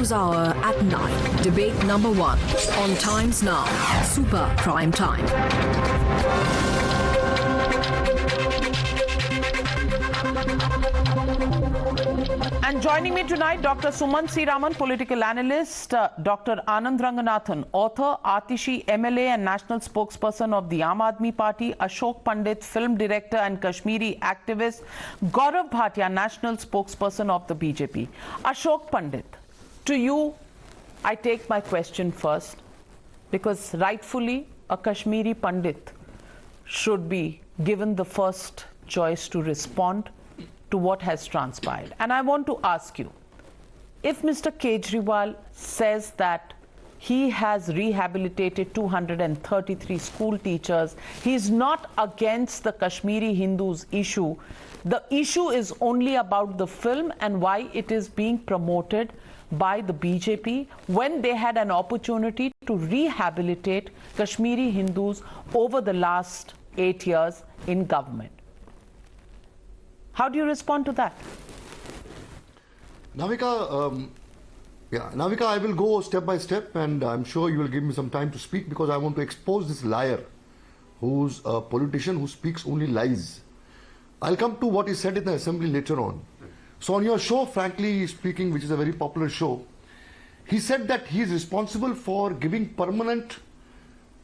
NewsHour at 9. Debate number 1. On Times Now. Super Prime Time. And joining me tonight, Dr Suman C, Raman, political analyst, Dr Anand Ranganthan, author, Atishi, MLA and national spokesperson of the Aam Aadmi Party, Ashok Pandit, film director and Kashmiri activist, Gaurav Bhatia, national spokesperson of the BJP. Ashok Pandit, to you, I take my question first, because rightfully a Kashmiri Pandit should be given the first choice to respond to what has transpired. And I want to ask you, if Mr. Kejriwal says that he has rehabilitated 233 school teachers, he is not against the Kashmiri Hindus issue. The issue is only about the film and why it is being promoted by the BJP when they had an opportunity to rehabilitate Kashmiri Hindus over the last 8 years in government. How do you respond to that? Navika, Navika, I will go step by step, and I'm sure you will give me some time to speak, because I want to expose this liar who's a politician who speaks only lies. I'll come to what he said in the assembly later on. So on your show, frankly speaking, which is a very popular show, he said that he is responsible for giving permanent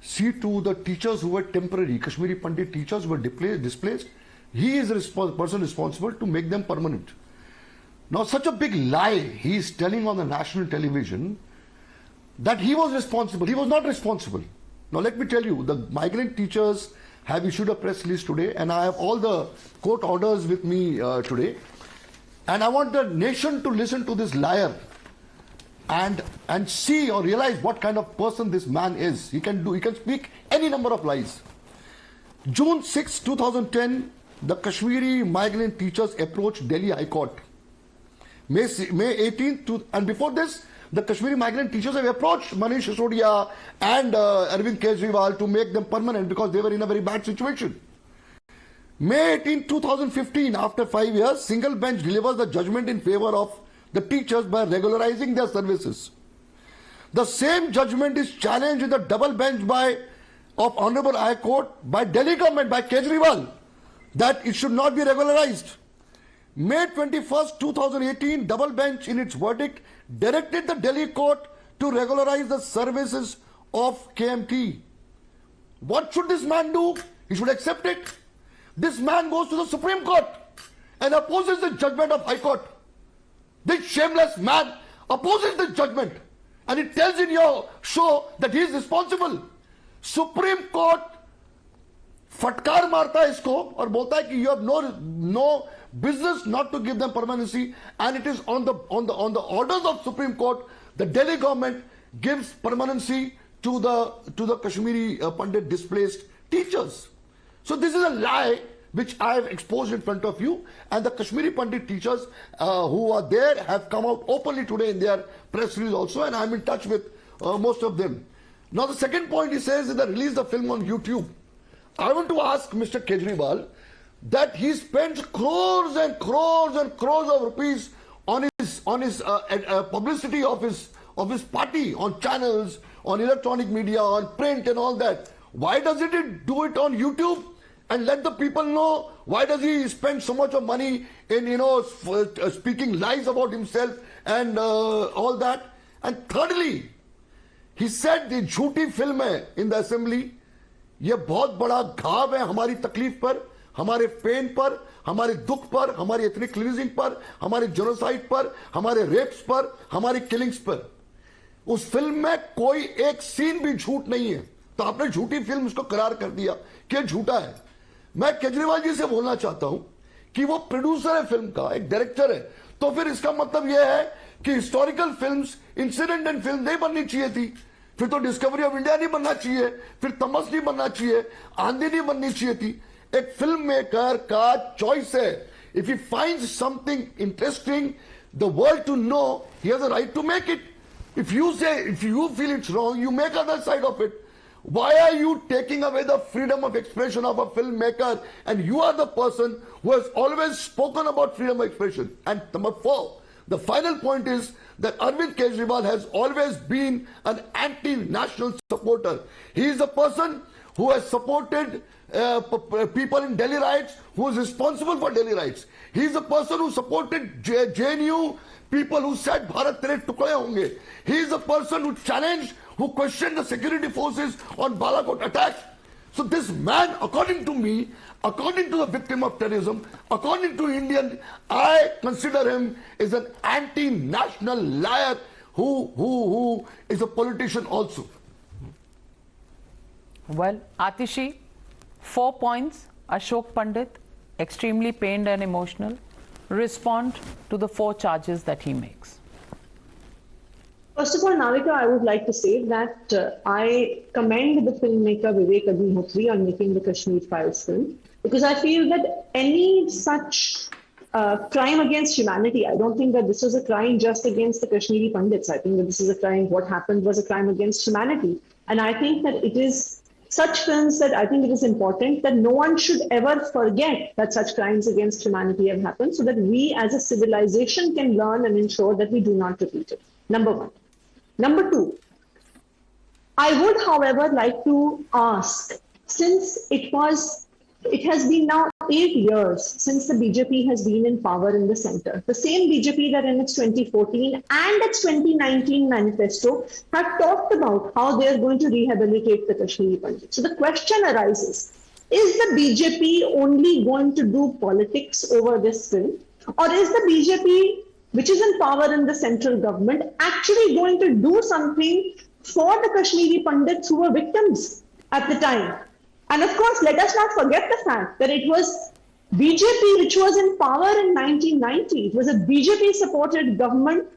seat to the teachers who were temporary, Kashmiri Pandit teachers who were displaced. He is the person responsible to make them permanent. Now, such a big lie he is telling on the national television, that he was responsible. He was not responsible. Now, let me tell you, the migrant teachers have issued a press release today, and I have all the court orders with me today. And I want the nation to listen to this liar and see or realize what kind of person this man is. He can speak any number of lies. June 6, 2010, the Kashmiri migrant teachers approached Delhi High Court. May 18th, and before this, the Kashmiri migrant teachers have approached Manish Sisodia and Arvind Kejriwal to make them permanent because they were in a very bad situation. May 18, 2015, after 5 years, single bench delivers the judgment in favor of the teachers by regularizing their services. The same judgment is challenged in the double bench of Honorable High Court by Delhi government, by Kejriwal, that it should not be regularized. May 21st, 2018, double bench in its verdict directed the Delhi court to regularize the services of KMT. What should this man do? He should accept it. This man goes to the Supreme Court and opposes the judgment of High Court. This shameless man opposes the judgment, and it tells in your show that he is responsible. Supreme Court फटकार मारता है इसको और बोलता है कि you have no business not to give them permanency, and it is on the orders of Supreme Court the Delhi government gives permanency to the Kashmiri Pandit displaced teachers. So this is a lie which I have exposed in front of you, and the Kashmiri Pandit teachers who are there have come out openly today in their press release also, and I'm in touch with most of them. Now the second point he says is that release the film on YouTube. I want to ask Mr. Kejriwal that he spends crores and crores and crores of rupees on his publicity of his party, on channels, on electronic media, on print and all that. Why doesn't he do it on YouTube and let the people know? Why does he spend so much of money in speaking lies about himself and all that? And thirdly, he said the झूठी film है in the assembly. ये बहुत बड़ा घाव है हमारी तकलीफ पर, हमारे पेन पर, हमारे दुख पर, हमारी एथनिक क्लींजिंग पर, हमारे जेनोसाइड पर, हमारे रेप्स पर, हमारी किलिंग्स पर. उस फिल्म में कोई एक सीन भी झूठ नहीं है, तो आपने झूठी फिल्म उसको करार कर दिया कि झूठा है. मैं केजरीवाल जी से बोलना चाहता हूं कि वो प्रोड्यूसर है फिल्म का, एक डायरेक्टर है, तो फिर इसका मतलब यह है कि historical films, incident and film नहीं बननी चाहिए थी. फिर तो डिस्कवरी ऑफ इंडिया नहीं बनना चाहिए, फिर तमस नहीं बनना चाहिए, आंधी नहीं बननी चाहिए थी. एक फिल्म मेकर का चॉइस है. If he finds something interesting the world to know, he has a right to make it. If you feel it's wrong, you make other side of it. Why are you taking away the freedom of expression of a filmmaker? And you are the person who has always spoken about freedom of expression. And number 4, The final point is that Arvind Kejriwal has always been an anti-national supporter. He is a person who has supported people in Delhi riots, who is responsible for Delhi riots. He is a person who supported JNU, people who said Bharat tere tukde honge. He is a person who challenged, who questioned the security forces on Balakot attacks. So this man, according to me, according to the victim of terrorism, according to Indian, I consider him as an anti-national liar who is a politician also. Well, Atishi, 4 points. Ashok Pandit, extremely pained and emotional. Respond to the 4 charges that he makes. First of all, Navika, I would like to say that I commend the filmmaker Vivek Agnihotri on making the Kashmir Files film, because I feel that any such crime against humanity, I don't think that this was a crime just against the Kashmiri Pandits. I think that this is a crime, what happened was a crime against humanity. And I think that it is such films that I think it is important that no one should ever forget that such crimes against humanity have happened, so that we as a civilization can learn and ensure that we do not repeat it. Number one. Number two, I would, however, like to ask, since it has been now 8 years since the BJP has been in power in the center, the same BJP that in its 2014 and its 2019 manifesto have talked about how they are going to rehabilitate the Kashmiri Pandit. So the question arises, is the BJP only going to do politics over this film, or is the BJP, which is in power in the central government, actually going to do something for the Kashmiri Pandits who were victims at the time? And of course, let us not forget the fact that it was BJP which was in power in 1990. It was a BJP-supported government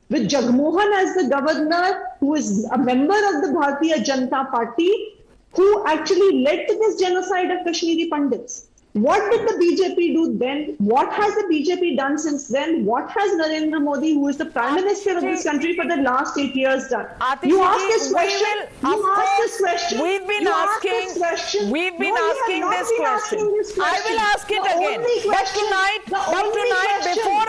with Jagmohan as the governor, who is a member of the Bharatiya Janata Party, who actually led to this genocide of Kashmiri Pandits. What did the BJP do then? What has the BJP done since then? What has Narendra Modi, who is the Prime Minister of this country for the last 8 years, done? You asked this question. We've been asking this question. I will ask it again. But tonight, before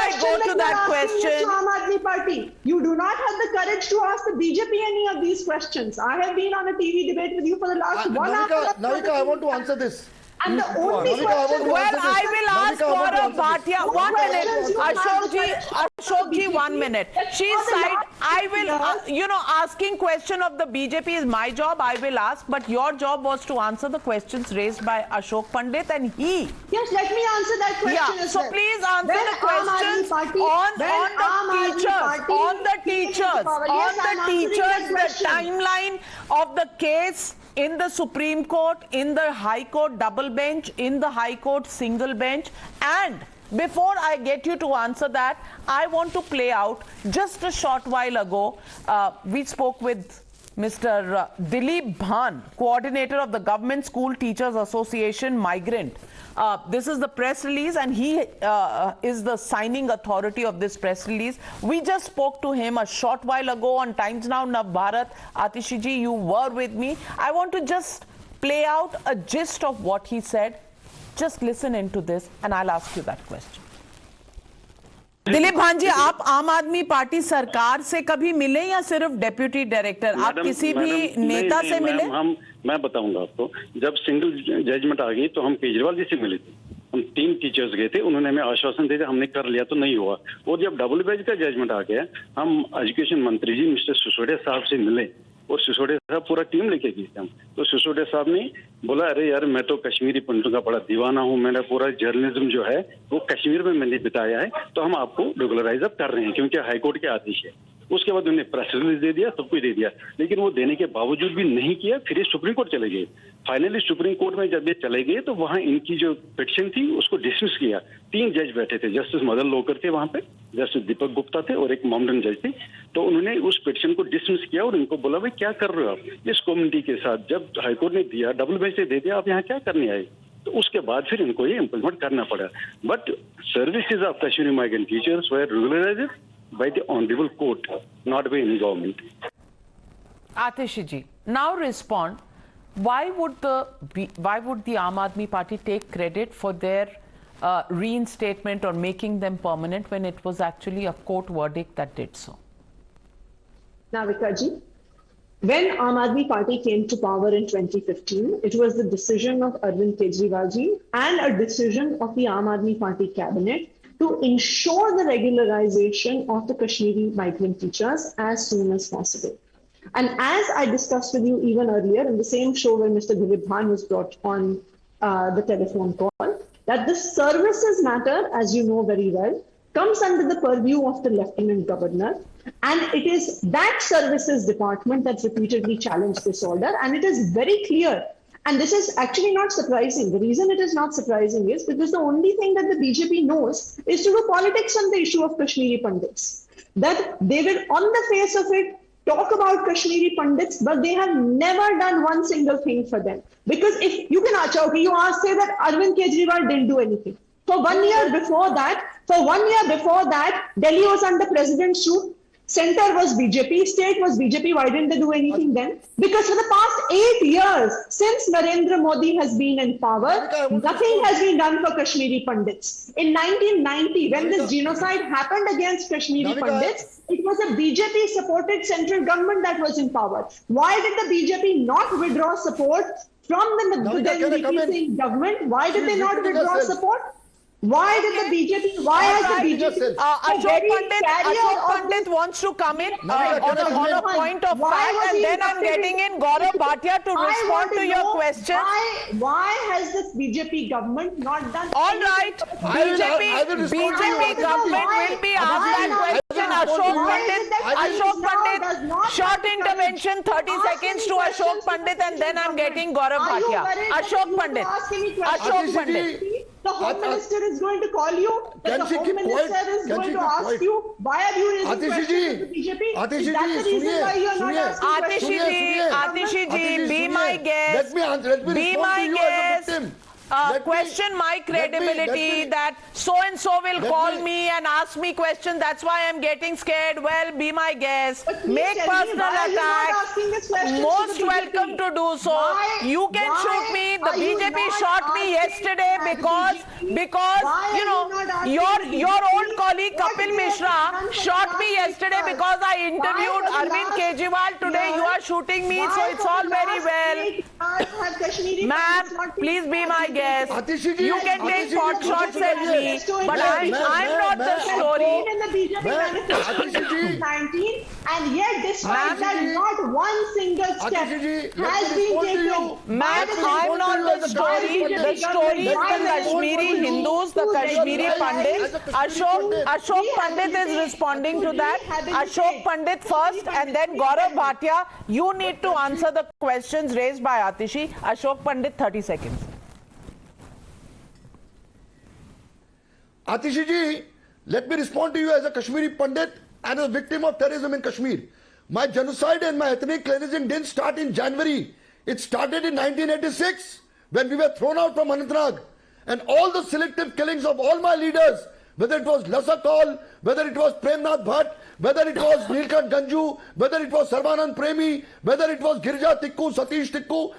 I go to that question, Aam Aadmi Party, you do not have the courage to ask the BJP any of these questions. I have been on a TV debate with you for the last 1 hour. Navika, I want to answer this. And the only question... Well, I will ask Gaurav Bhatia. 1 minute. Ashokji, 1 minute. She's side. I will, asking question of the BJP is my job. I will ask. But your job was to answer the questions raised by Ashok Pandit, and he... Yes, let me answer that question as well. So please answer the questions on the teachers, the timeline of the case in the Supreme Court, in the High Court double bench, in the High Court single bench. And before I get you to answer that, I want to play out, just a short while ago, we spoke with Mr. Dilip Bhan, coordinator of the Government School Teachers Association Migrant. This is the press release, and he is the signing authority of this press release. We just spoke to him a short while ago on Times Now Navbharat. Atishi ji, you were with me. I want to just play out a gist of what he said. Just listen into this, and I'll ask you that question. Dilip भान जी, आप आम आदमी party सरकार से कभी मिले या सिर्फ डेप्यूटी डायरेक्टर? आप किसी भी नेता से मिले? मैं बताऊंगा आपको। जब सिंगल जजमेंट आ गई तो हम केजरीवाल जी से मिले थे। हम 3 टीचर्स गए थे, उन्होंने हमें आश्वासन दिया, हमने कर लिया तो नहीं हुआ। और जब डबल बेंच का जजमेंट आ गया, हम एजुकेशन मंत्री जी मिस्टर सिसोदिया साहब से मिले, और सिसोदिया साहब पूरा टीम लेके गए थे हम। तो सिसोदिया साहब ने बोला, अरे यार मैं तो कश्मीरी पंडितों का बड़ा दीवाना हूँ, मेरा पूरा जर्नलिज्म जो है वो कश्मीर में मैंने बिताया है, तो हम आपको रेगुलराइज अप कर रहे हैं क्योंकि हाईकोर्ट के आदेश है। उसके बाद उन्होंने प्रेस रिलीज दे दिया, सब कुछ दे दिया, लेकिन वो देने के बावजूद भी नहीं किया। फिर ये सुप्रीम कोर्ट चले गए। फाइनली सुप्रीम कोर्ट में जब ये चले गए तो वहां इनकी जो पिटीशन थी उसको डिसमिस किया। 3 जज बैठे थे, जस्टिस मदन लोकर थे वहां पे, जस्टिस दीपक गुप्ता थे और एक माउंटेन जज थे। तो उन्होंने उस पिटीशन को डिसमिस किया और इनको बोला, भाई क्या कर रहे हो आप इस कम्युनिटी के साथ? जब हाईकोर्ट ने दिया, डबल बेंच ने दे दिया, आप यहाँ क्या करने आए? तो उसके बाद फिर इनको ये इम्प्लीमेंट करना पड़ा। But services of Kashmiri migrant teachers were regularised by the honorable court, not by any government. Atishi ji, now respond. Why would the Aam Aadmi Party take credit for their reinstatement or making them permanent when it was actually a court verdict that did so? Navika ji, when Aam Aadmi Party came to power in 2015, it was the decision of Arvind Kejriwal ji and a decision of the Aam Aadmi Party cabinet to ensure the regularization of the Kashmiri migrant teachers as soon as possible. And as I discussed with you even earlier in the same show where Mr. Gulibhan was brought on the telephone call, that the services matter, as you know very well, comes under the purview of the Lieutenant Governor. And it is that services department that repeatedly challenged this order. And it is very clear. And this is actually not surprising. The reason it is not surprising is because the only thing that the BJP knows is to do politics on the issue of Kashmiri Pandits. That they will, on the face of it, talk about Kashmiri Pandits, but they have never done one single thing for them. Because if you can say that Arvind Kejriwal didn't do anything. For 1 year before that, Delhi was under president's rule. Center was BJP, state was BJP. Why didn't they do anything then? Because for the past 8 years, since Narendra Modi has been in power, nothing has been done for Kashmiri Pandits. In 1990, when this genocide happened against Kashmiri Pandits, it was a BJP-supported central government that was in power. Why did the BJP not withdraw support from the then government? Why did they not withdraw support? Why did the BJP, why has the BJP... Ashok Pandit wants to come in on a point of fact, and then I'm getting in Gaurav Bhatia to respond to your question. Why has this BJP government not done... All right, BJP government will be asked that question. Ashok Pandit, short intervention, 30 seconds to Ashok Pandit, and then I'm getting Gaurav Bhatia. Ashok Pandit. The Home Minister is going to call you. The Home Minister is going to ask you, why are you raising questions to the BJP? Is that the reason why you are not asking Atishi ji, be my guest. Be my guest. Question my credibility that so-and-so will call me and ask me questions. That's why I'm getting scared. Well, be my guest. Make personal attacks. Most welcome to do so. You can shoot me. The BJP shot me yesterday because you know, your old colleague Kapil Mishra shot me yesterday because I interviewed Arvind Kejriwal. Today you are shooting me, so it's all very well. Ma'am, please be my guest. You can take pot shots at me, but I'm not the story. And yet, despite that, not one single step has been taken. Ma'am, I'm not the story. The story is the Kashmiri Hindus, the Kashmiri Pandits. Ashok Pandit is responding to that. Ashok Pandit first, and then Gaurav Bhatia. You need to answer the questions raised by Atishi. Ashok Pandit, 30 seconds. Atishi ji, let me respond to you as a Kashmiri Pandit and a victim of terrorism in Kashmir. My genocide and my ethnic cleansing didn't start in January. It started in 1986 when we were thrown out from Anantnag. And all the selective killings of all my leaders, whether it was Lasakal, whether it was Premnath Bhatt, whether it was Nilkant Ganju, whether it was Sarvanand Premi, whether it was Girija Tikku, Satish Tikku,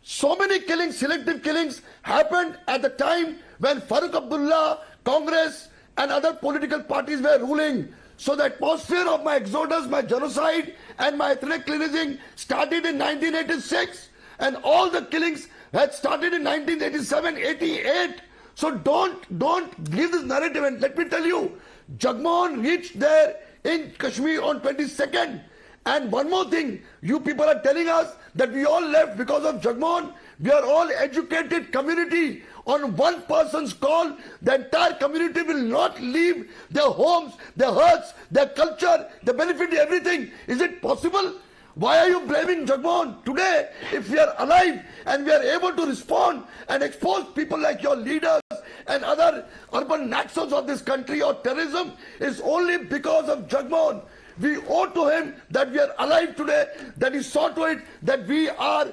so many killings, selective killings happened at the time when Farooq Abdullah, Congress and other political parties were ruling. So the atmosphere of my exodus, my genocide and my ethnic cleansing started in 1986, and all the killings had started in 1987, 88. So don't give this narrative. And let me tell you, Jagmohan reached there in Kashmir on 22nd. And one more thing, you people are telling us that we all left because of Jagmohan. We are all educated community. On one person's call, the entire community will not leave their homes, their hearts, their culture, their benefit, everything. Is it possible? Why are you blaming Jagmohan? Today, if we are alive and we are able to respond and expose people like your leaders and other urban naxals of this country or terrorism, is only because of Jagmohan. We owe to him that we are alive today, that he saw to it that we are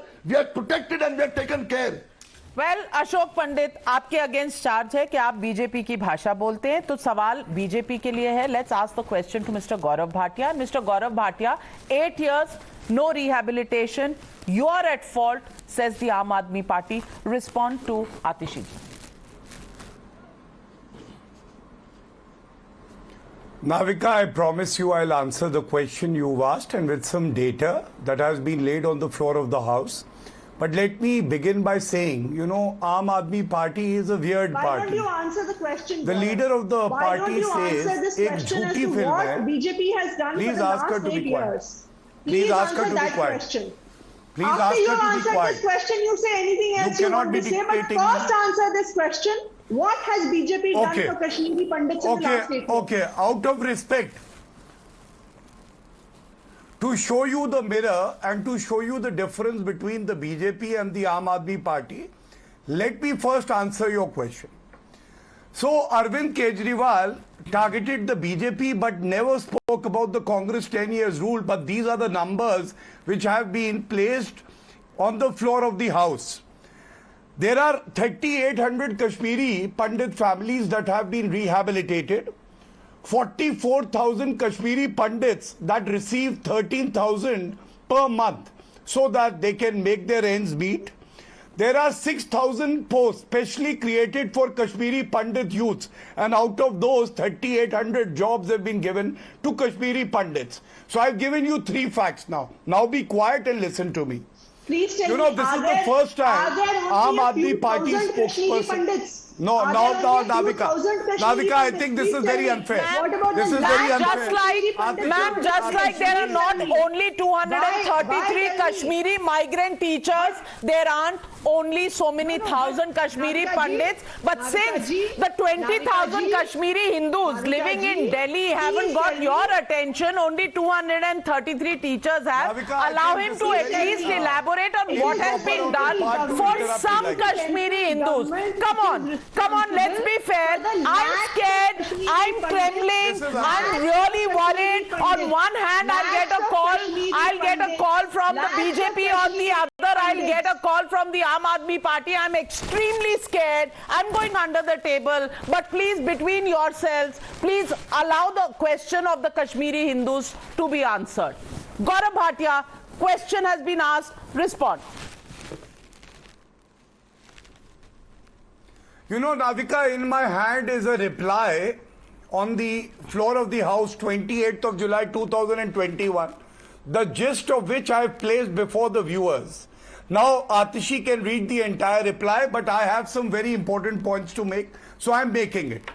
protected and we are taken care. Well, Ashok Pandit, आपके against charge है कि आप BJP की भाषा बोलते हैं, तो सवाल बीजेपी के लिए है. Let's ask the question to Mr. Gaurav Bhatia. Mr. Gaurav Bhatia, 8 years, no rehabilitation. You are at fault, says the Aam Aadmi Party. Respond to Atishi. Navika, I promise you I'll answer the question you've asked and with some data that has been laid on the floor of the House. But let me begin by saying, you know, Aam Aadmi Party is a weird Why party. don't you answer the question? The Gaurav? leader of the Why don't party you says, answer this "Ek question as jhooti to film what hai." BJP has done Please for the ask her last to be 8 quiet. years? Please ask her answer to be that quiet. question. Please After ask you her to be answer quiet. this question, you say anything else you cannot want be to say. But dictating first me. answer this question. What has BJP done for Kashmiri Pandits in the last 8 years? Okay, out of respect, to show you the mirror and to show you the difference between the BJP and the Aam Aadmi Party, let me first answer your question. So, Arvind Kejriwal targeted the BJP but never spoke about the Congress 10 years rule. But these are the numbers which have been placed on the floor of the House. There are 3,800 Kashmiri Pandit families that have been rehabilitated. 44,000 Kashmiri Pandits that receive 13,000 per month so that they can make their ends meet. There are 6,000 posts specially created for Kashmiri Pandit youths, and out of those 3,800 jobs have been given to Kashmiri Pandits. So I've given you 3 facts now. Now be quiet and listen to me. Please tell You know, me, this are is there, the first time are there Aam only a few Aadmi Party thousand Kashmiri spokesperson. Pandits? No, Are no, there no, only a few Navika. thousand Kashmiri Navika, I Pandits? think this Please is tell very me. unfair. What about This the is last very unfair. Ma'am, just like there are not only 233 Kashmiri migrant teachers, there aren't only so many thousand Kashmiri Pandits, but since the 20,000 Kashmiri Hindus living in Delhi haven't got your attention, only 233 teachers have. Allow him to at least elaborate on what has been done for some Kashmiri Hindus. Come on, let's be fair. I'm scared, I'm trembling, I'm really worried. On one hand, I'll get a call from the BJP, on the other I'll get a call from the Aam Aadmi Party. I'm extremely scared. I'm going under the table. But please, between yourselves, please allow the question of the Kashmiri Hindus to be answered. Gaurav Bhatia, question has been asked. Respond. You know, Navika, in my hand is a reply on the floor of the House, 28th of July 2021, the gist of which I have placed before the viewers. Now, Atishi can read the entire reply, but I have some very important points to make, so I'm making it.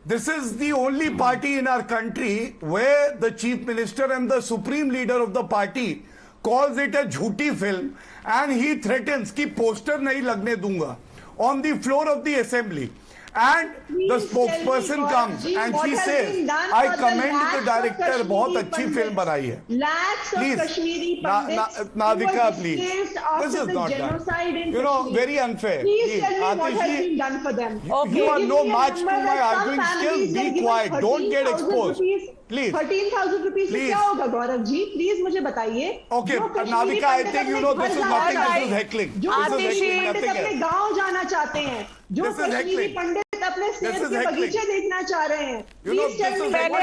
This is the only party in our country where the Chief Minister and the Supreme Leader of the party calls it a jhooti film, and he threatens कि poster नहीं लगने दूंगा on the floor of the assembly. And the spokesperson comes and she says, I commend the director, बहुत अच्छी film बनाई है. Please, Navika, please. This is not done. You know, very unfair. Please tell me what has been done for them. You are no match to my arguing skills. Be quiet. Don't get exposed. Please. 13,000 rupees से क्या होगा Gaurav ji? Please मुझे बताइए. Okay, Navika, I think you know this is nothing. This is heckling. This is heckling. Nothing else. अपने गांव जाना चाहते हैं. जो कश्मीरी पंडित अपने सेब के बगीचे देखना चाह रहे हैं. Please tell me पहले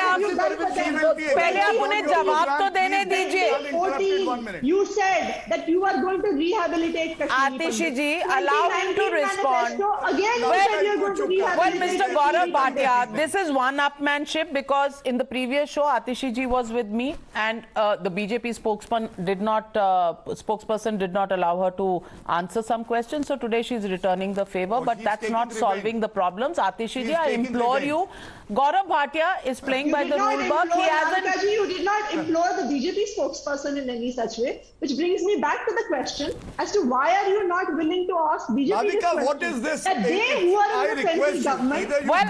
आप उन्हें जवाब तो देने दीजिए. You said that you are going to rehabilitate Kashmiri Atishi ji, allow him to respond. Well, Mr. Gaurav Bhatia, this is one-upmanship because in the previous show, Atishi ji was with me and the BJP spokesperson did not allow her to answer some questions. So today she's returning the favor, but that's not solving the problems. Atishi ji, I implore you. Gaurav Bhatia is playing by the rule book. He hasn't. You did not implore the BJP spokesperson in any such way, which brings me back to the question as to why are you not willing to ask BJP Navika, this question? What is this? That they who are in the central government. Well,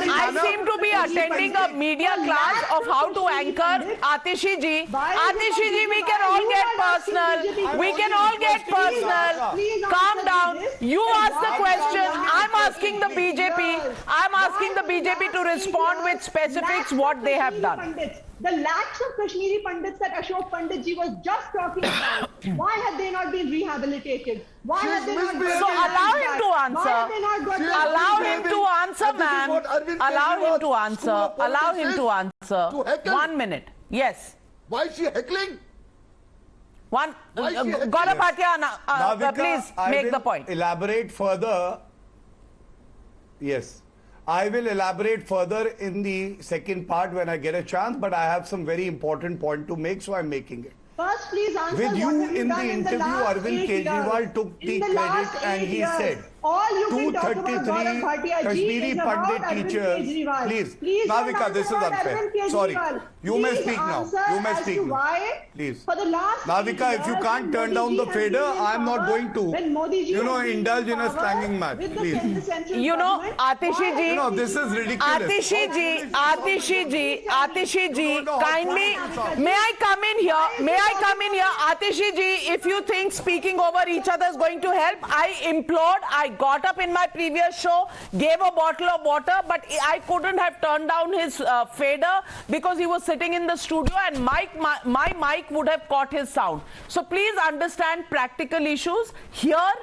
I seem to be attending a media class of how to anchor. Atishi ji, we can all get personal. We can all get personal. Calm down. You ask the question. I'm asking the BJP. I'm asking the BJP to respond with specifics what they have done. The lakhs of Kashmiri Pandits that Ashok Pandit ji was just talking about, why have they not been rehabilitated? Why have they not been So allow him to answer. Allow him to answer, ma'am. Allow him to answer. Allow him to answer. 1 minute. Yes. Why is she heckling? Gaurav Bhatia, please make the point. Elaborate further. Yes. I will elaborate further in the second part when I get a chance, but I have some very important point to make, so I'm making it. First, please answer With what you have in the done interview, last Arvind 8 Kejriwal years? took the In the credit last and 8 he years, said, all you can talk about Gaurav 233 Bhatia ji Kashmiri is about Pandit Arvind teachers. Kejriwal. Please, Please don't Navika, answer this is about unfair. Arvind Kejriwal. Sorry, you may Please speak now. answer You may as speak to now. why Please. for the last Navika, if you can't turn down the fader, I'm not going to, indulge in a slanging match. Please. You know, Atishi ji, This is ridiculous. Atishi ji, kindly, may I come in here? Atishi ji, if you think speaking over each other is going to help, I implored, I got up in my previous show, gave a bottle of water, but I couldn't have turned down his fader because he was sitting in the studio and my mic would have caught his sound. So please understand practical issues. Here,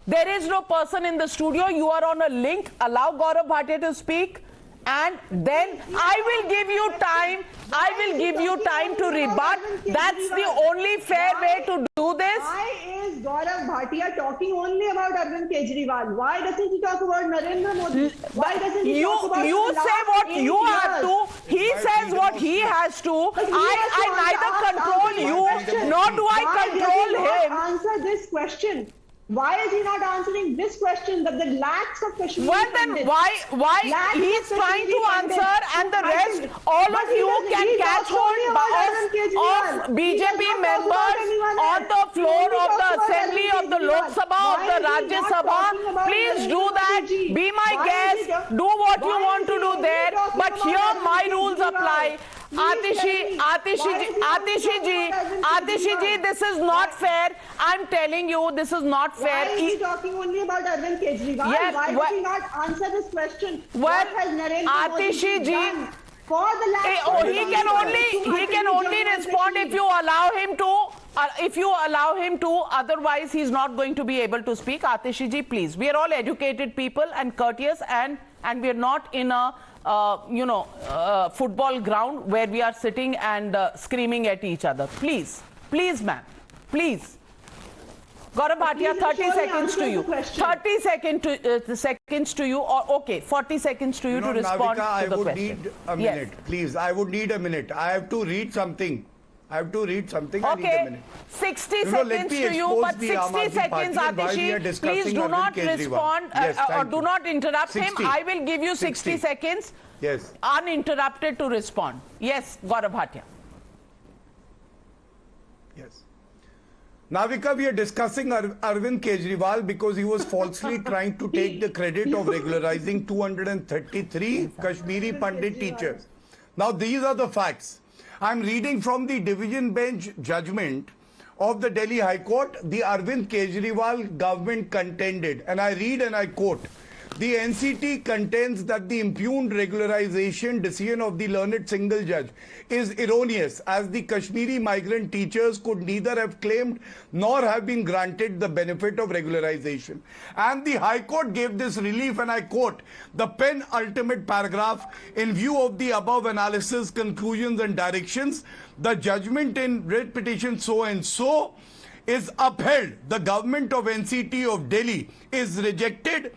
there is no person in the studio. You are on a link. Allow Gaurav Bhatia to speak. And then I will give you time. I will give you time to rebut. That's the only fair way to do this. Why is Gaurav Bhatia talking only about Arvind Kejriwal? Why doesn't he talk about Narendra Modi? Why doesn't he talk about you say what you have to. He says what he has to. I neither control you nor do I control him. Answer this question. Why is he not answering this question that the lacks of Kashmir? Well then why he's trying to answer and the rest, all of you can catch hold of BJP members on the floor of the assembly of the Lok Sabha, of the Rajya Sabha. Please do that. Be my guest. Do what you want to do there. But here my rules apply. Atishi ji, this is not fair. I'm telling you, this is not fair. Why is he talking only about Arvind Kejriwal? Yes, Why does he not answer this question? Well, what has Narendra Atishi Modi ji, done for the last he can only respond if you allow him to. Otherwise, he's not going to be able to speak. Atishi ji, please. We are all educated people and courteous, and we are not in a football ground where we are sitting and screaming at each other. Please, ma'am, please. Gaurav Bhatia, 30 seconds to you. 30 seconds to you, or okay, 40 seconds to you to respond Navika, to the question. I would need a minute, please. I would need a minute. I have to read something. I need a minute. 60 seconds to you, but 60 seconds, Atishi. Please do not respond or do not interrupt him. I will give you 60 seconds uninterrupted to respond. Yes, Gaurav Bhatia. Yes. Navika, we are discussing Arvind Kejriwal because he was falsely trying to take the credit of regularizing 233 Kashmiri Pandit teachers. Now, these are the facts. I'm reading from the division bench judgment of the Delhi High Court. The Arvind Kejriwal government contended, and I read and I quote, the NCT contends that the impugned regularization decision of the learned single judge is erroneous, as the Kashmiri migrant teachers could neither have claimed nor have been granted the benefit of regularization. And the High Court gave this relief, and I quote, the penultimate paragraph, in view of the above analysis, conclusions and directions, the judgment in writ petition so and so is upheld. The government of NCT of Delhi is rejected.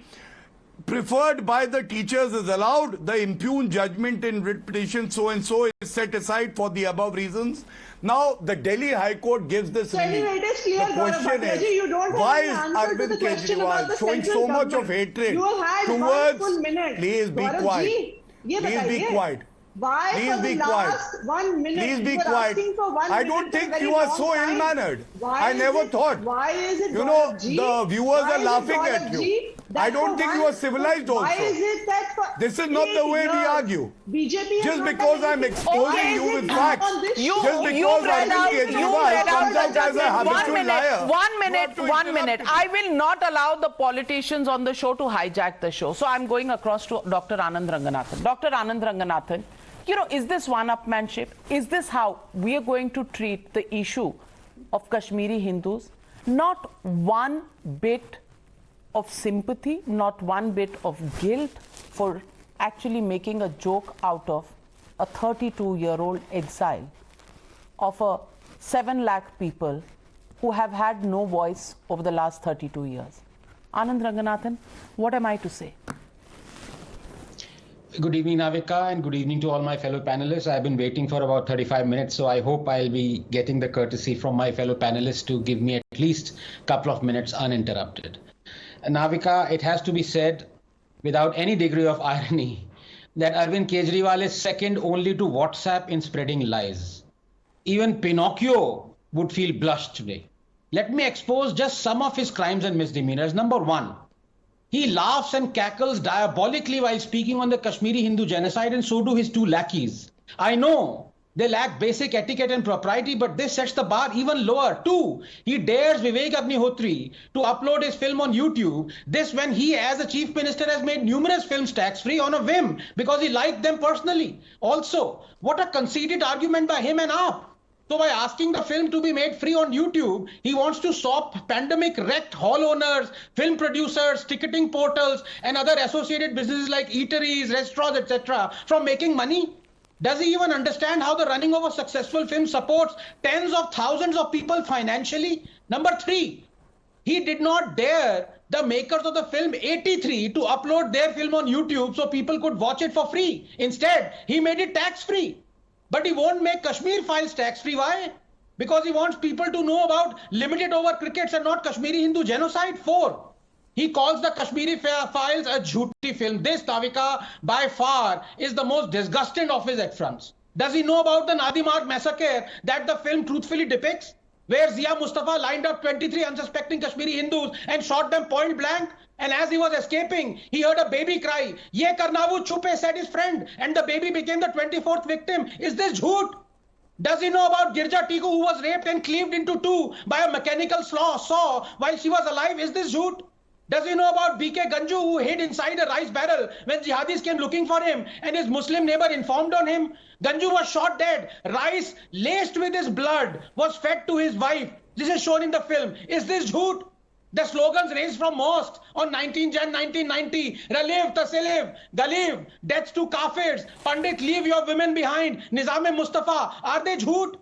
Preferred by the teachers is allowed. The impugned judgment in writ petition so and so is set aside for the above reasons. Now, the Delhi High Court gives this relief. The question is, why is Arvind Kejriwal showing so much of hatred towards... Please be quiet. Please be quiet. Why Please be quiet. 1 minute? Please be quiet. I don't think you are so ill-mannered. I never thought. Why is it? The viewers are laughing at you. I don't think you are civilized also. Why is it that this is not the way we argue. BJP just because I'm exposing you with facts. Just because Arvind Kejriwal comes out as a habitual liar. 1 minute. I will not allow the politicians on the show to hijack the show. So I'm going across to Dr. Anand Ranganthan. Dr. Anand Ranganthan, is this one-upmanship? Is this how we are going to treat the issue of Kashmiri Hindus? Not one bit of sympathy, not one bit of guilt for actually making a joke out of a 32-year-old exile of a 7 lakh people who have had no voice over the last 32 years. Anand Ranganthan, what am I to say? Good evening, Navika, and good evening to all my fellow panelists. I've been waiting for about 35 minutes, so I hope I'll be getting the courtesy from my fellow panelists to give me at least a couple of minutes uninterrupted. Navika, it has to be said, without any degree of irony, that Arvind Kejriwal is second only to WhatsApp in spreading lies. Even Pinocchio would feel blushed today. Let me expose just some of his crimes and misdemeanors. Number one, he laughs and cackles diabolically while speaking on the Kashmiri Hindu genocide, and so do his two lackeys. I know they lack basic etiquette and propriety, but this sets the bar even lower. Two, he dares Vivek Agnihotri to upload his film on YouTube. This when he, as a chief minister, has made numerous films tax-free on a whim because he liked them personally. Also, what a conceited argument by him and AAP. So by asking the film to be made free on YouTube, he wants to stop pandemic-wrecked hall owners, film producers, ticketing portals, and other associated businesses like eateries, restaurants, etc. from making money. Does he even understand how the running of a successful film supports tens of thousands of people financially? Number three, he did not dare the makers of the film 83 to upload their film on YouTube so people could watch it for free. Instead, he made it tax-free. But he won't make Kashmir Files tax-free. Why? Because he wants people to know about limited over crickets and not Kashmiri Hindu genocide. 4. He calls the Kashmiri Files a jhooti film. This, Navika, by far is the most disgusting of his affronts. Does he know about the Nadimarg massacre that the film truthfully depicts? Where Zia Mustafa lined up 23 unsuspecting Kashmiri Hindus and shot them point blank? And as he was escaping, he heard a baby cry. Ye karnavu chupe, said his friend. And the baby became the 24th victim. Is this jhoot? Does he know about Girja Tiku, who was raped and cleaved into two by a mechanical saw while she was alive? Is this jhoot? Does he know about BK Ganju, who hid inside a rice barrel when jihadis came looking for him and his Muslim neighbor informed on him? Ganju was shot dead. Rice laced with his blood was fed to his wife. This is shown in the film. Is this jhoot? The slogans raised from mosques on 19 Jan 1990, Relive, Tasiliv, Galiv, deaths to Kafirs, Pandit, leave your women behind, Nizam-e-Mustafa, are they jhoot?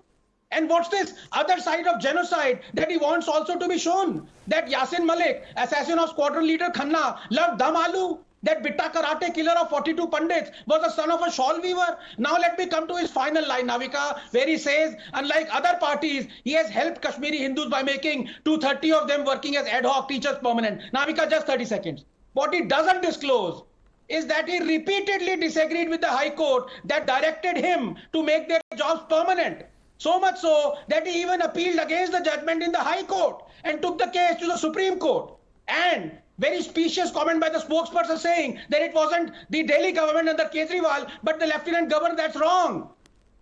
And what's this other side of genocide that he wants also to be shown? That Yasin Malik, assassin of squadron leader Khanna, loved dum aloo. That Bitta Karate killer of 42 Pandits was the son of a shawl weaver. Now let me come to his final line, Navika, where he says, unlike other parties, he has helped Kashmiri Hindus by making 230 of them working as ad hoc teachers permanent. Navika, just 30 seconds. What he doesn't disclose is that he repeatedly disagreed with the High Court that directed him to make their jobs permanent. So much so that he even appealed against the judgment in the High Court and took the case to the Supreme Court. And very specious comment by the spokesperson saying that it wasn't the Delhi government under Kejriwal, but the Lieutenant Governor. That's wrong.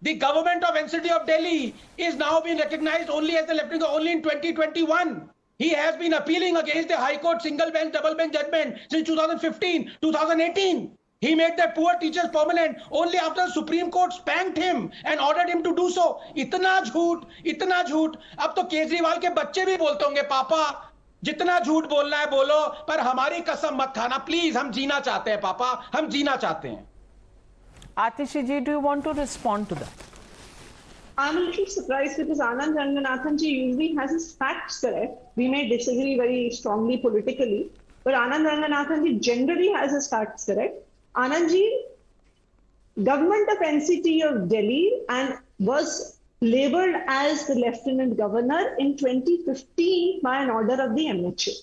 The government of NCT of Delhi is now being recognized only as the Lieutenant Governor only in 2021. He has been appealing against the High Court single bench, double bench judgment since 2015, 2018. He made that poor teachers permanent only after the Supreme Court spanked him and ordered him to do so. इतना झूठ. अब तो केजरीवाल के बच्चे भी बोलते होंगे, पापा जितना झूठ बोलना है बोलो, पर हमारी कसम मत खाना प्लीज. हम जीना चाहते हैं पापा, हम जीना चाहते हैं. Atishi ji, do you want to respond to that? I'm a little surprised because Anand Ranganthan ji usually has his facts correct. We may disagree very strongly politically, but Anand Ranganthan ji generally has his facts correct. Anand ji, government of NCT of Delhi and was labelled as the Lieutenant Governor in 2015 by an order of the MHA.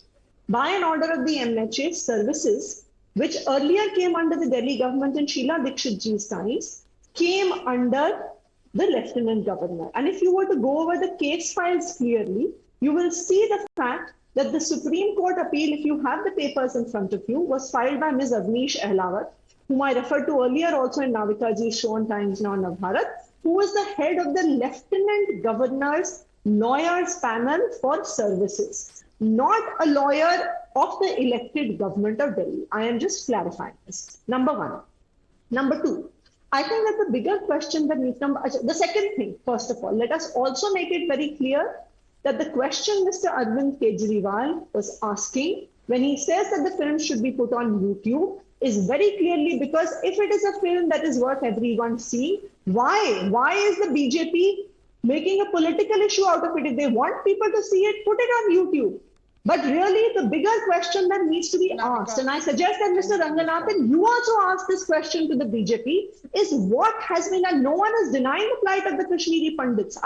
By an order of the MHA, services, which earlier came under the Delhi government in Sheila Dikshit ji's times, came under the Lieutenant Governor. And if you were to go over the case files clearly, you will see the fact that the Supreme Court appeal, if you have the papers in front of you, was filed by Ms. Avnish Ahlawat, whom I referred to earlier also in Navika ji's show on Times Now Navbharat, who was the head of the Lieutenant Governor's lawyers panel for services, not a lawyer of the elected government of Delhi. I am just clarifying this. Number one. Number two, I think that the bigger question that needs to, the second thing, first of all, let us also make it very clear that the question Mr. Arvind Kejriwal was asking when he says that the film should be put on YouTube is very clearly because if it is a film that is worth everyone seeing, why? Why is the BJP making a political issue out of it? If they want people to see it, put it on YouTube. But really, the bigger question that needs to be asked, and I suggest that Mr. Ranganathan, you also ask this question to the BJP, is what has been, and no one is denying the plight of the Kashmiri Pandits.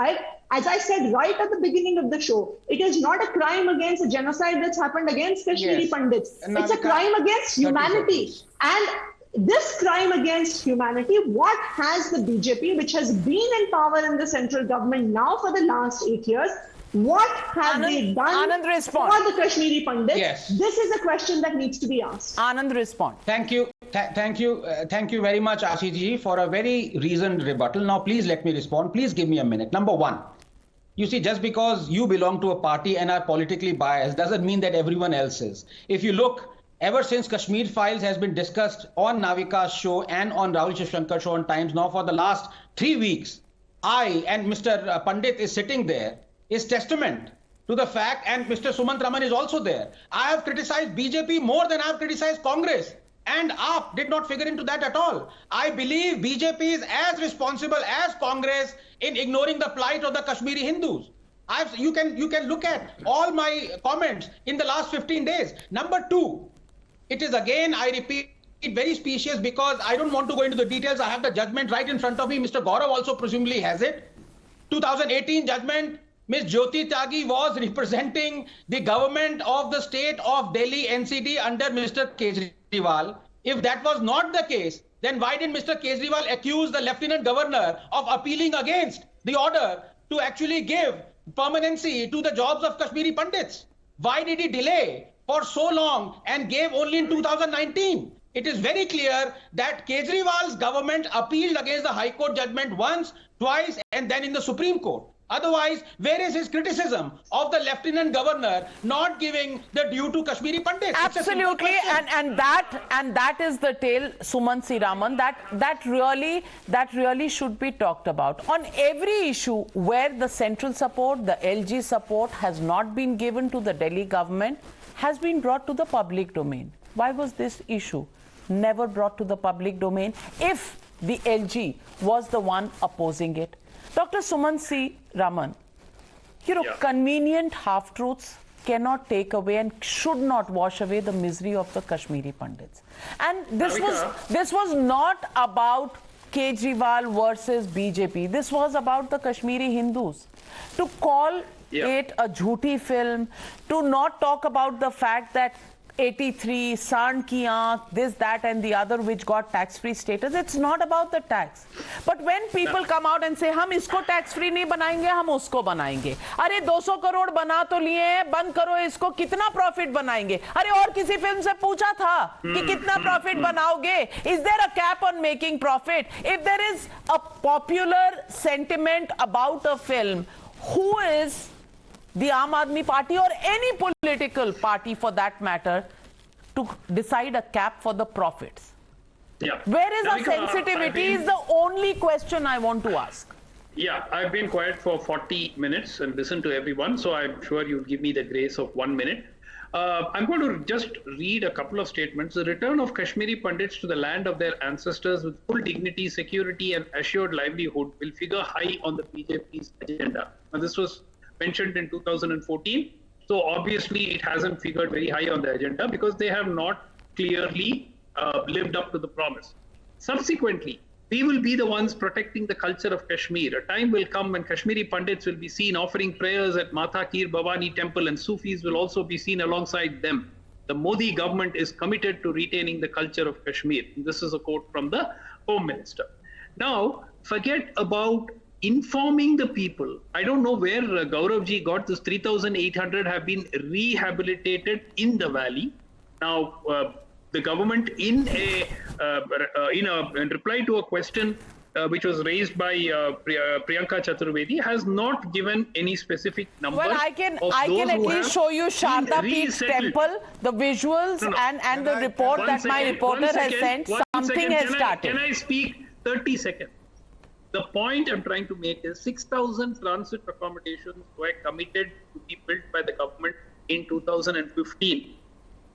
As I said right at the beginning of the show, it is not a crime against a genocide that's happened against Kashmiri Pandits. It's a crime against humanity. And this crime against humanity, what has the BJP, which has been in power in the central government now for the last 8 years, what have they done for the Kashmiri Pandits? Yes. This is a question that needs to be asked. Anand, respond. Thank you. Thank you very much, Ashish, for a very reasoned rebuttal. Now, please let me respond. Please give me a minute. Number one, you see, just because you belong to a party and are politically biased doesn't mean that everyone else is. If you look, ever since Kashmir Files has been discussed on Navika's show and on Rahul Shivshankar's show on Times now for the last 3 weeks, I and Mr. Pandit is sitting there, is testament to the fact, and Mr. Sumant Raman is also there. I have criticized BJP more than I have criticized Congress, and AAP did not figure into that at all. I believe BJP is as responsible as Congress in ignoring the plight of the Kashmiri Hindus. You can look at all my comments in the last 15 days. Number two, it is again, I repeat, very specious because I don't want to go into the details. I have the judgment right in front of me. Mr. Gaurav also presumably has it. 2018 judgment. Ms. Jyoti Tyagi was representing the government of the state of Delhi NCD under Mr. Kejriwal. If that was not the case, then why did Mr. Kejriwal accuse the Lieutenant Governor of appealing against the order to actually give permanency to the jobs of Kashmiri Pandits? Why did he delay for so long and gave only in 2019? It is very clear that Kejriwal's government appealed against the High Court judgment once, twice, and then in the Supreme Court. Otherwise, where is his criticism of the Lieutenant Governor not giving the due to Kashmiri Pandits? Absolutely, and that is the tale, Suman C. Raman, that really should be talked about. On every issue where the central support, the LG support has not been given to the Delhi government, has been brought to the public domain. Why was this issue never brought to the public domain if the LG was the one opposing it? Dr. Suman C. Raman, convenient half-truths cannot take away and should not wash away the misery of the Kashmiri Pandits. And this was not about Kejriwal versus BJP. This was about the Kashmiri Hindus. To call it a jhoothi film, to not talk about the fact that 83, Sand Ki Aankh, this, that and the other which got tax-free status. It's not about the tax. But when people come out and say, हम इसको tax-free नहीं बनाएंगे, हम उसको बनाएंगे. अरे 200 करोड़ बना तो लिए हैं, बंद करो इसको, कितना profit बनाएंगे? अरे और किसी फिल्म से पूछा था कि कितना profit बनाओगे? Is there a cap on making profit? If there is a popular sentiment about a film, who is the Aam Aadmi Party or any political party for that matter to decide a cap for the profits? Yeah. Where is our sensitivity is the only question I want to ask. Yeah, I've been quiet for 40 minutes and listened to everyone, so I'm sure you'll give me the grace of 1 minute. I'm going to just read a couple of statements. The return of Kashmiri Pandits to the land of their ancestors with full dignity, security and assured livelihood will figure high on the BJP's agenda. Now, this was mentioned in 2014. So obviously it hasn't figured very high on the agenda because they have not clearly lived up to the promise. Subsequently, we will be the ones protecting the culture of Kashmir. A time will come when Kashmiri Pandits will be seen offering prayers at Mata Kir Bhavani temple and Sufis will also be seen alongside them. The Modi government is committed to retaining the culture of Kashmir. This is a quote from the Home Minister. Now, forget about informing the people. I don't know where Gauravji got this 3,800 have been rehabilitated in the valley. Now, the government in reply to a question which was raised by Priyanka Chaturvedi has not given any specific number. Well, I can at least show you Sharda Peeth's temple, the visuals and the report that my reporter has sent. Something has started. Can I speak 30 seconds? The point I'm trying to make is 6,000 transit accommodations were committed to be built by the government in 2015.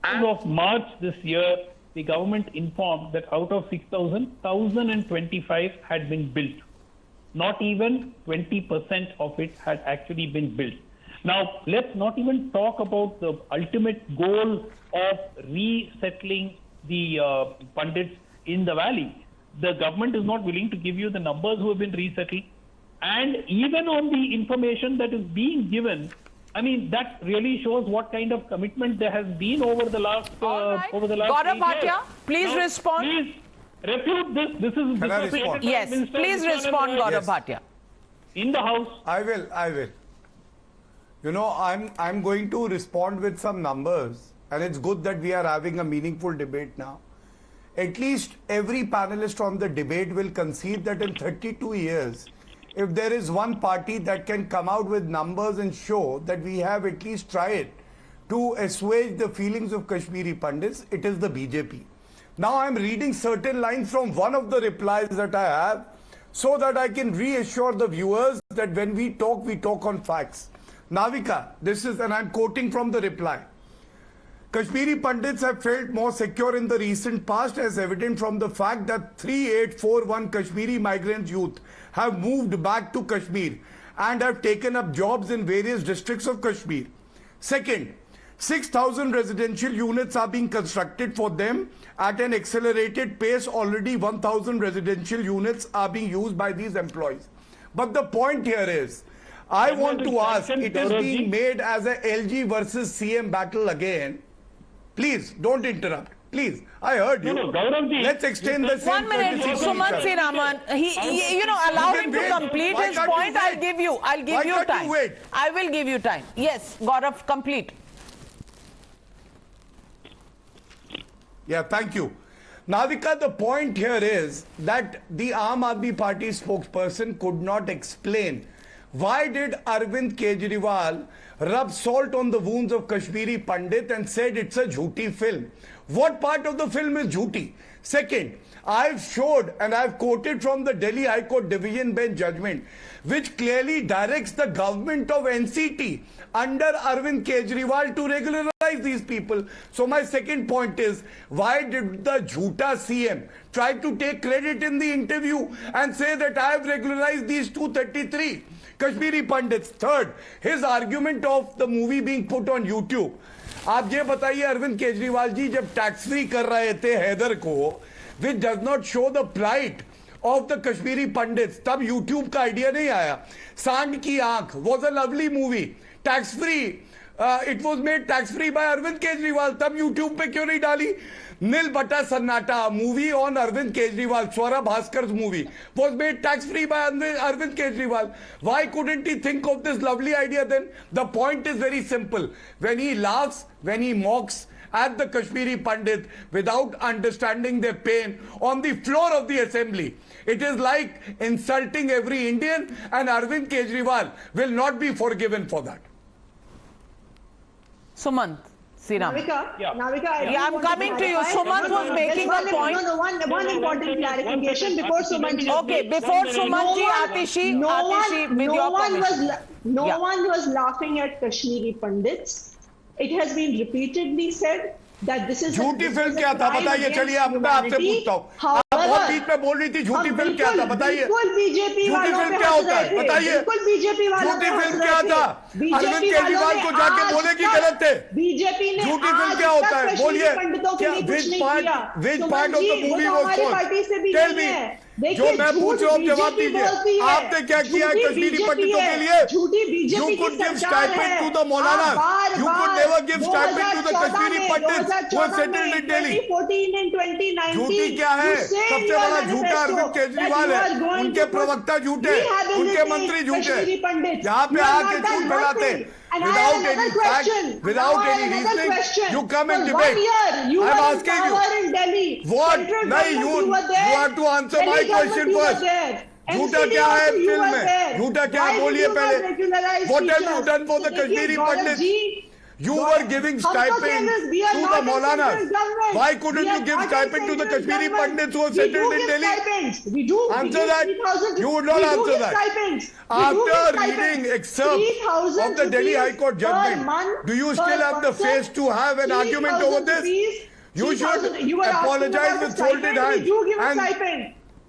As of March this year, the government informed that out of 6,000, 1,025 had been built. Not even 20% of it had actually been built. Now, let's not even talk about the ultimate goal of resettling the Pandits in the valley. The government is not willing to give you the numbers who have been resettled. And even on the information that is being given, I mean, that really shows what kind of commitment there has been over the last over the last Gaurav 8 Bhatia, years. please Now, respond. Please refute this. This is Can I respond? Yes, please respond, Gaurav Yes. Bhatia. in the House. I will. You know, I'm going to respond with some numbers, and it's good that we are having a meaningful debate now. At least every panelist on the debate will concede that in 32 years, if there is one party that can come out with numbers and show that we have at least tried to assuage the feelings of Kashmiri Pandits, it is the BJP. Now I'm reading certain lines from one of the replies that I have so that I can reassure the viewers that when we talk on facts. Navika, this is, and I'm quoting from the reply. Kashmiri Pandits have felt more secure in the recent past, as evident from the fact that 3841 Kashmiri migrant youth have moved back to Kashmir and have taken up jobs in various districts of Kashmir. Second, 6,000 residential units are being constructed for them at an accelerated pace. Already 1,000 residential units are being used by these employees. But the point here is, I want to ask, it is being made as a LG versus CM battle again. Please, don't interrupt. Please, I heard you. No, Gauravji, let's extend the same 1 minute, courtesy to Suman each C. other. Raman. Allow him to wait. complete Why his can't you point. I'll wait? give you Why can't time. you wait? I will give you time. Yes, Gaurav, complete. Yeah, thank you. Navika, the point here is that the Aam Aadmi Party spokesperson could not explain why did Arvind Kejriwal rub salt on the wounds of Kashmiri Pandit and said it's a jhooti film. What part of the film is jhooti? Second, I've showed and I've quoted from the Delhi High Court Division Bench judgment, which clearly directs the government of NCT under Arvind Kejriwal to regularize these people. So my second point is, why did the jhoota CM try to take credit in the interview and say that I have regularized these 233 Kashmiri Pandits? Third, his argument of the movie being put on YouTube. आप ये बताइए अरविंद केजरीवाल जी जब tax free कर रहे थे हैदर को, which does not show the plight of the Kashmiri Pandits, तब YouTube का आइडिया नहीं आया. सांड की आंख was a lovely movie, tax free. It was made tax free by Arvind Kejriwal. तब YouTube पे क्यों नहीं डाली? Nil Bata Sannata, movie on Arvind Kejriwal, Swara Bhaskar's movie, was made tax free by Arvind Kejriwal. Why couldn't he think of this lovely idea then? The point is very simple. When he laughs, when he mocks at the Kashmiri Pandit without understanding their pain on the floor of the assembly, it is like insulting every Indian, and Arvind Kejriwal will not be forgiven for that. Sumant C. Raman. Navika, I'm coming to you. Sumant was making a point. One important clarification before Sumant. Okay, before Sumant ji, Atishi, with your permission. No one was laughing at Kashmiri Pandits. It has been repeatedly said that this is झूठी film क्या था बताइए. चलिए अब मैं आपसे पूछता हूँ, आप बहुत बीच में बोल रही थी. झूठी फिल्म क्या था बताइए. बीजेपी झूठी फिल्म क्या होता है बताइए. झूठी फिल्म क्या था? अरविंद केजरीवाल को जाके बोले कि गलत थे. बीजेपी ने झूठी फिल्म क्या होता है बोलिए. which part of the movie was false? Tell me. जो मैं पूछ रहा हूँ जवाब दीजिए. आपने क्या किया है कश्मीरी पंडितों के लिए? You could give stipend to the Maulanas. You could never give stipend to the Kashmiri Pandits who have settled in Delhi. 2014 and 2019. झूठी क्या है? सबसे बड़ा झूठा अरविंद केजरीवाल है. उनके प्रवक्ता झूठे, उनके मंत्री झूठे. यहाँ पे आके झूठ फैलाते. Without any fact, without any reasoning, you come and debate. I'm asking you. What? You have to answer my question first. झूठा क्या है फिल्म में? झूठा क्या है बोलिए पहले. What have you done for the Kashmiri Pandits? You were giving stipend to the Maulanas. Why couldn't you give stipend to the Kashmiri Pandits who are settled in Delhi? Answer that. You would not answer that. After reading excerpts of the Delhi High Court judgment, do you still have the face to have an argument over this? You should apologize with folded hands.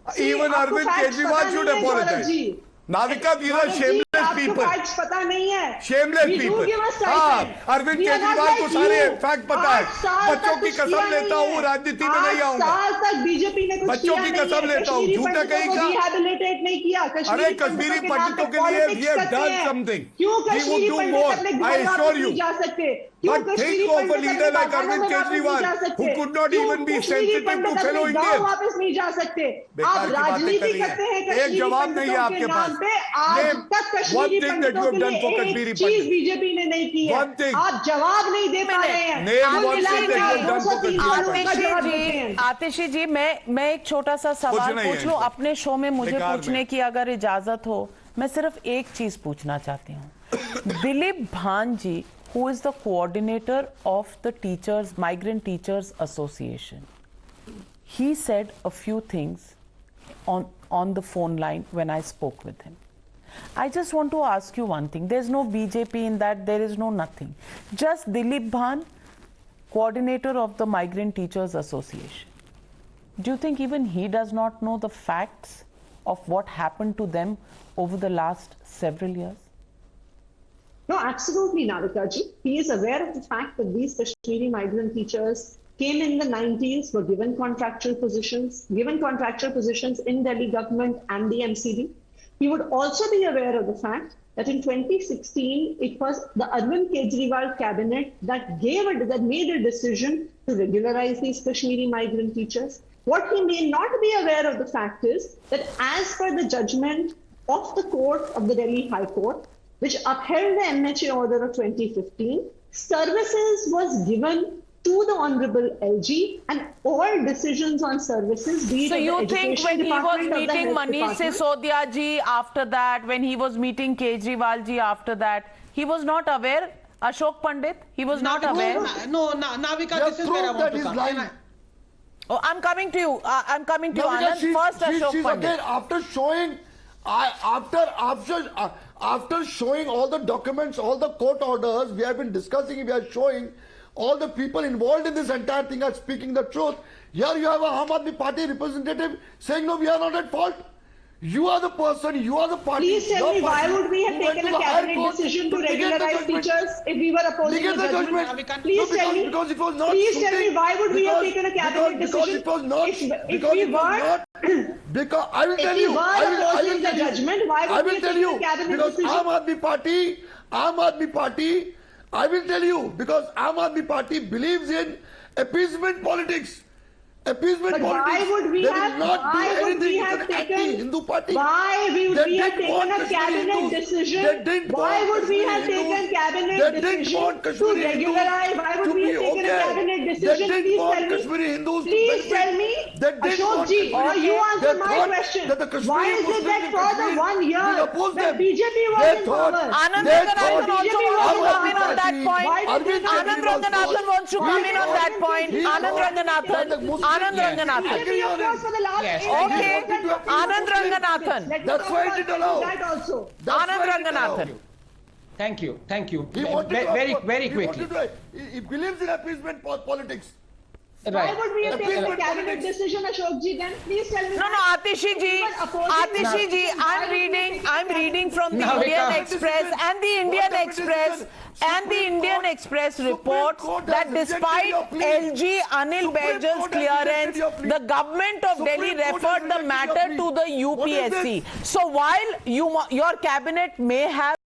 And even Arvind Kejriwal should apologize. Navika, these are shameless people. पता नहीं है. Shameless people. हाँ, अरविंद केजरीवाल को सारे fact पता है. बच्चों की कसम लेता हूँ, राजनीति में नहीं आऊंगा. 8 साल तक बीजेपी ने कुछ बच्चों की कसम लेता हूँ, झूठा कहीं का. रिहैबिलिटेट नहीं किया. अरे कश्मीरी पंडितों के लिए we have done something. We would do more. I assure you. But think of a leader like Arvind Kejriwal, who could not even be sensitive to fellow Indians. वापस नहीं जा सकते. आप राजनीति करते हैं एक जवाब नहीं है आपके पास. One thing that you have done for Kashmiri चीज बीजेपी ने नहीं की है. One thing. आप जवाब नहीं दे पा रहे हैं. Name one thing that you have done for Kashmiri. आतिशी जी, मैं एक छोटा सा सवाल पूछ लूं अपने शो में, मुझे पूछने की अगर इजाजत हो. मैं सिर्फ एक चीज पूछना चाहती हूँ. दिलीप भान जी, who is the coordinator of the Migrant Teachers Association, he said a few things on the phone line when I spoke with him. I just want to ask you one thing. There's no BJP in that. There is no nothing. Just Dilip Bhan, coordinator of the Migrant Teachers Association. Do you think even he does not know the facts of what happened to them over the last several years? No, absolutely, Navika ji. He is aware of the fact that these Kashmiri migrant teachers came in the 90s, were given contractual positions in Delhi government and the MCD. He would also be aware of the fact that in 2016, it was the Arvind Kejriwal cabinet that made a decision to regularize these Kashmiri migrant teachers. What he may not be aware of the fact is that as per the judgment of the court of the Delhi High Court, which upheld the MHA order of 2015, services was given to the Honorable LG, and all decisions on services, be it so you the think when he was meeting Manish Department, Sisodia ji after that, when he was meeting Kejriwal ji after that, he was not aware? Ashok Pandit, he was not aware? No, Navika, this is where I want to come. Oh, I'm coming to you. I'm coming to you, Anand. First, Ashok Pandit. Again, after showing all the documents, all the court orders, we have been discussing, we are showing all the people involved in this entire thing are speaking the truth. Here you have a Aam Aadmi Party representative saying, no, we are not at fault. You are the person, you are the party. Please tell me, why would we have taken a cabinet decision to regularize teachers if we were opposing the judgment? Please tell me, because it was not please tell me, why would we have taken a cabinet decision? Because it was not, because I will tell you, I will tell you, because Aam Aadmi Party, I will tell you, because Aam Aadmi Party believes in appeasement politics. Appeasement politics. Why would we have taken Hindu party? Why would we have taken a cabinet decision? Why would we have taken cabinet decision to regularize? Why would we have taken a cabinet decision? Please tell me, Ashok ji, you answer my question. Why is it that for the 1 year when BJP was in power, Anand Ranganthan also wants to come in on that point. Anand Ranganthan wants to come in on that point. Anand Ranganthan. Yes. Okay. Anand Ranganthan. That's why it did allow. Anand Ranganthan. Thank you. Very quickly. He believes in appeasement politics. Why would we have taken a cabinet decision, Ashok ji? Then please tell me. No, Atishi ji, I'm reading from the Indian Express and the Indian Express reports that despite LG Anil Baijal's clearance, the government of Delhi referred the matter to the UPSC. So while your cabinet may have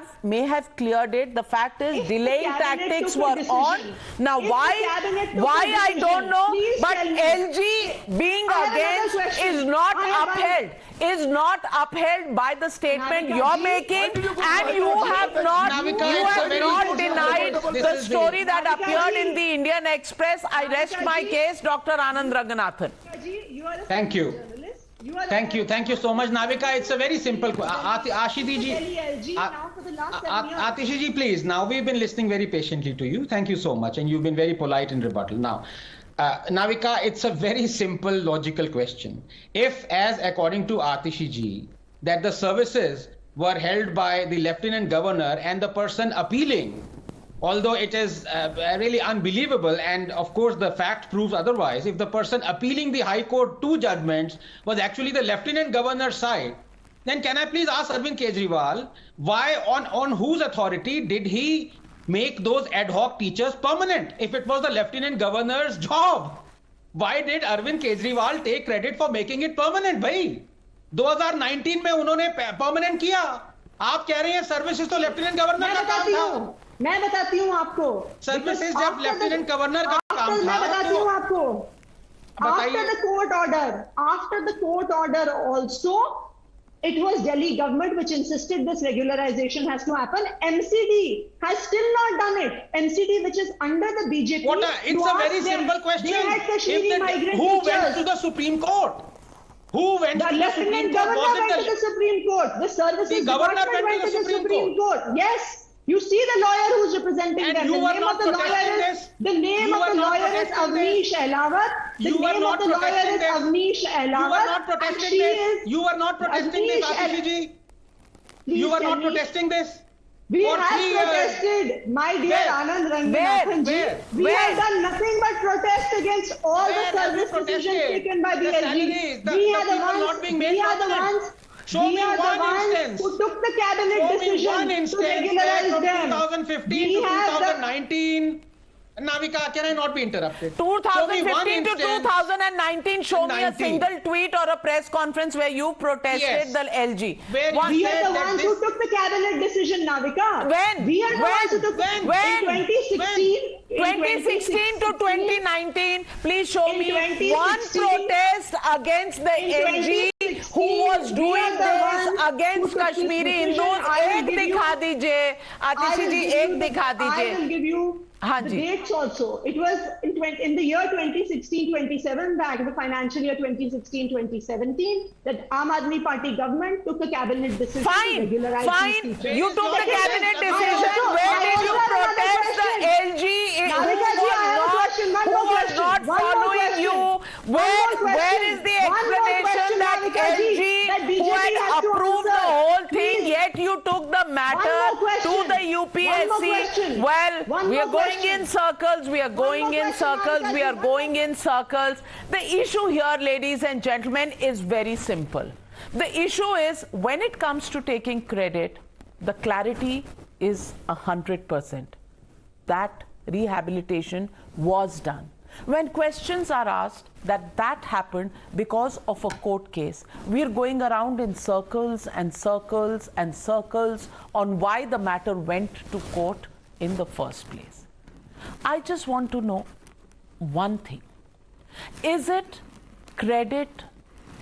cleared it, the fact is delaying tactics were on. Now why I don't know, but LG being against is not upheld by the statement you're making, and you have not denied the story that appeared in the Indian Express. I rest my case, Dr. Anand Ranganthan. Thank you. Thank you so much, Navika. It's a very simple question. Atishi ji, please. Now we've been listening very patiently to you. Thank you so much, and you've been very polite in rebuttal. Now, Navika, it's a very simple logical question. If, as according to Atishi ji, that the services were held by the Lieutenant Governor and the person appealing, although it is really unbelievable, and of course the fact proves otherwise, if the person appealing the High Court 2 judgments was actually the Lieutenant Governor's side, then can I please ask Arvind Kejriwal, why, on whose authority did he make those ad hoc teachers permanent? If it was the Lieutenant Governor's job, why did Arvind Kejriwal take credit for making it permanent, भाई? 2019 में उन्होंने permanent किया. आप कह रहे हैं services तो lieutenant governor का काम था. मैं बताती हूँ आपको. सर्विसेज जब लेफ्टिनेंट गवर्नर का काम था. मैं बताती हूँ आपको. After the court order also, it was Delhi government which insisted this regularization has to happen. MCD has still not done it. MCD, which is under the BJP. It's a very simple question. They had Kashmiri migrant who teachers. went to the Supreme Court? Who went the to the Supreme Court? Governor went to the Supreme Court. The services department went to the Supreme Court. Yes. You see the lawyer who's representing and them. You the name of the lawyer is Avnish Ahlawat. The name of the lawyer is Avnish Ahlawat. You were not protesting this, Atishi ji. You were not protesting this. We have protested, my dear Anand Ranganthan ji. We have done nothing but protest against all the service decisions taken by the LG. We are the ones. Show me one instance. Who took the cabinet decision to regularize from them. 2015 to 2019. Navika, can I not be interrupted? 2015 to 2019, show me a single tweet or a press conference where you protested the LG. We are the ones who took the cabinet decision, Navika. When? We are the ones who took when? In 2016. 2016 to 2019, please show me one protest against the LG who was doing this against Kashmiri Hindus. Ek dikha dijiye. Atishi ji, ek dikha dijiye. I will give you the dates also. It was in the year 2016-27, the financial year 2016-2017, that Aam Aadmi Party government took a cabinet decision to regularize these teachers. You took the cabinet decision. Where did you protest the LG who was not following you? Where is the explanation that LG who had approved the whole thing, yet you took the matter to the UPSC? Well, we are going in circles, we are going in circles, we are going in circles. The issue here, ladies and gentlemen, is very simple. The issue is, when it comes to taking credit, the clarity is 100%. That rehabilitation was done. When questions are asked that happened because of a court case, we are going around in circles and circles and circles on why the matter went to court in the first place. I just want to know one thing. Is it credit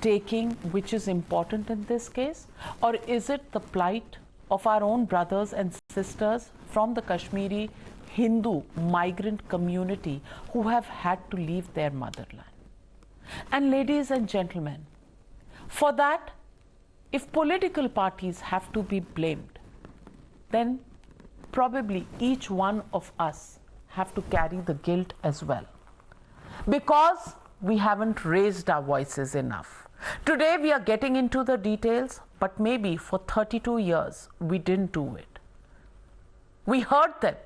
taking which is important in this case, or is it the plight of our own brothers and sisters from the Kashmiri Hindu migrant community who have had to leave their motherland? And ladies and gentlemen, for that, if political parties have to be blamed, then probably each one of us have to carry the guilt as well, because we haven't raised our voices enough. Today we are getting into the details, but maybe for 32 years we didn't do it. We heard them.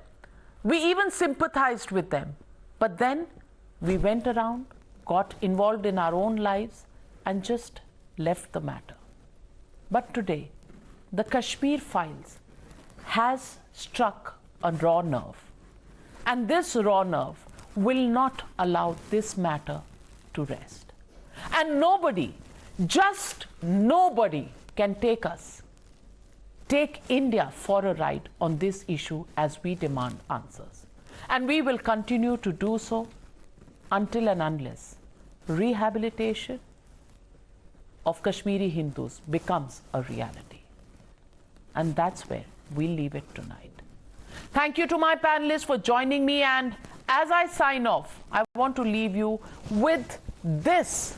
We even sympathized with them. But then we went around, got involved in our own lives, and just left the matter. But today, the Kashmir Files has struck a raw nerve. And this raw nerve will not allow this matter to rest. And nobody, just nobody, can take India for a ride on this issue as we demand answers. And we will continue to do so until and unless rehabilitation of Kashmiri Hindus becomes a reality. And that's where we'll leave it tonight. Thank you to my panelists for joining me, and as I sign off, I want to leave you with this